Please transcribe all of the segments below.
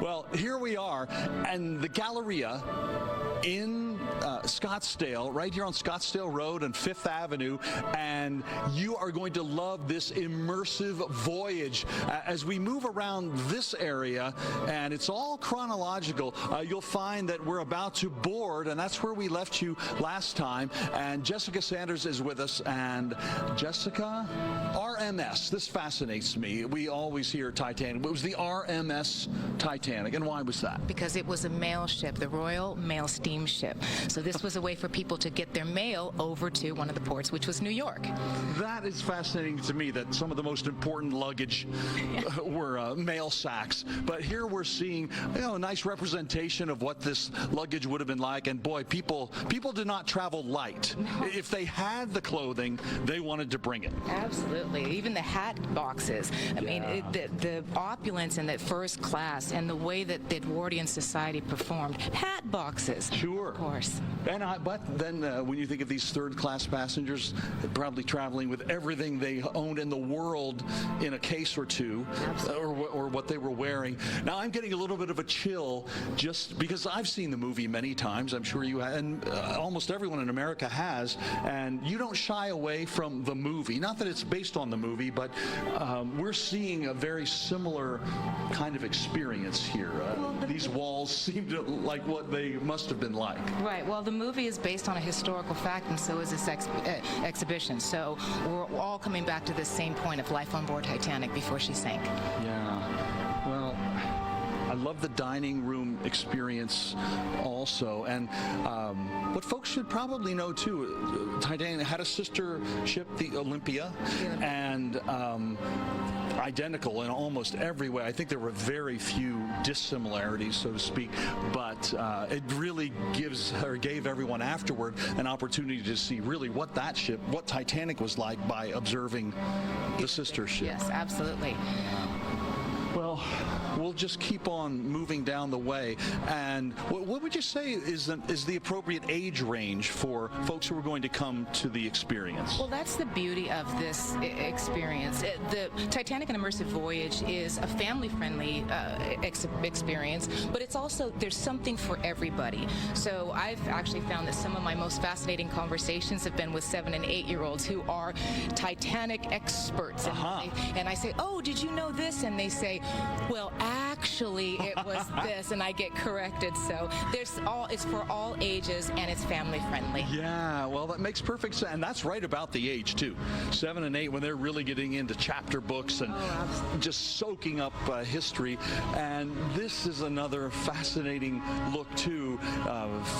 Well, here we are, and the Galleria in Scottsdale, right here on Scottsdale Road and Fifth Avenue, and you are going to love this immersive voyage. As we move around this area, and it's all chronological, you'll find that we're about to board, and that's where we left you last time. And Jessica Sanders is with us, and Jessica, RMS, this fascinates me. We always hear Titanic, but it was the RMS Titanic, and why was that? Because it was a mail ship, the Royal Mail Steamship. So this was a way for people to get their mail over to one of the ports, which was New York. That is fascinating to me, that some of the most important luggage were mail sacks. But here we're seeing, a nice representation of what this luggage would have been like. And boy, people did not travel light. No. If they had the clothing, they wanted to bring it. Absolutely. Even the hat boxes. I mean, the opulence in that first class and the way that the Edwardian society performed. Hat boxes. Sure. Of course. But then when you think of these third-class passengers, probably traveling with everything they owned in the world in a case or two, or what they were wearing. Now, I'm getting a little bit of a chill just because I've seen the movie many times. I'm sure you have, and almost everyone in America has, and you don't shy away from the movie. Not that it's based on the movie, but we're seeing a very similar kind of experience here. These walls seem to like what they must have been like. Right. Well, the movie is based on a historical fact, and so is this exhibition. So we're all coming back to this same point of life on board Titanic before she sank. Yeah. Well, I love the dining room experience also. And what folks should probably know, too, Titanic had a sister ship, the Olympia, and identical in almost every way. I think there were very few dissimilarities, so to speak, but it really gave everyone afterward an opportunity to see really what that ship, what Titanic was like by observing the sister ship. Yes, absolutely. Well, we'll just keep on moving down the way. And what would you say is the appropriate age range for folks who are going to come to the experience? Well, that's the beauty of this experience. The Titanic and Immersive Voyage is a family-friendly experience, but it's also, there's something for everybody. So I've actually found that some of my most fascinating conversations have been with 7- and 8-year-olds who are Titanic experts. And I say, oh, did you know this? And they say, well, actually, it was this, and I get corrected. So it's for all ages, and it's family friendly. Yeah, well, that makes perfect sense, and that's right about the age too. 7 and 8, when they're really getting into chapter books and just soaking up history. And this is another fascinating look too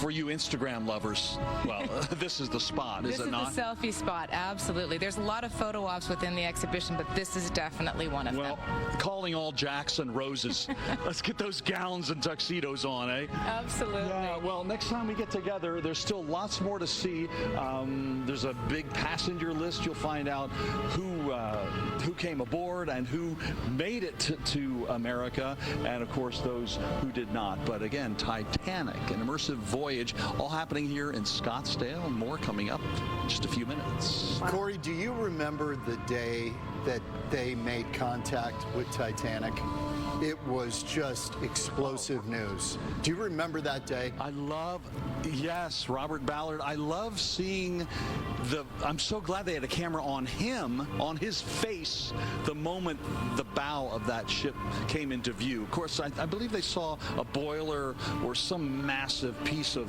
for you Instagram lovers. Well, this is the spot, is it not? This is the selfie spot, absolutely. There's a lot of photo ops within the exhibition, but this is definitely one of them. Well, calling all Jacks and Roses. Let's get those gowns and tuxedos on, eh? Absolutely. Yeah, well, next time we get together, there's still lots more to see. There's a big passenger list. You'll find out who came aboard and who made it to America, and of course those who did not. But again, Titanic, an immersive voyage, all happening here in Scottsdale, and more coming up in just a few minutes. Wow. Corey, do you remember the day that they made contact with Titanic? It was just explosive news. Do you remember that day? Yes, Robert Ballard. I love seeing I'm so glad they had a camera on him, on his face, the moment the bow of that ship came into view. Of course, I believe they saw a boiler or some massive piece of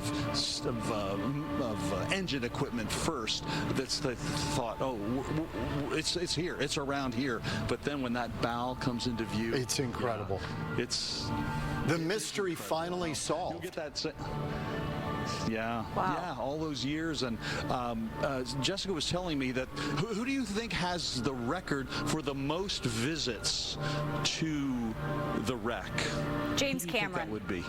engine equipment first. They thought, oh, it's here, it's around here. But then when that bow comes into view, it's incredible. The mystery finally solved. You'll get that. Yeah, wow. Yeah, all those years. And Jessica was telling me that who do you think has the record for the most visits to the wreck? James Cameron. That would be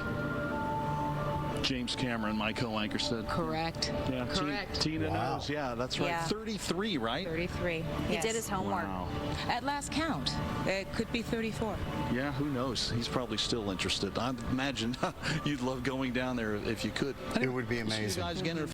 James Cameron, my co-anchor said. Correct. Yeah, correct. Tina knows. Yeah, that's right. Yeah. 33, right? 33. He yes. did his homework. Wow. At last count, it could be 34. Yeah, who knows? He's probably still interested. I imagine you'd love going down there if you could. It would be amazing. See you guys again in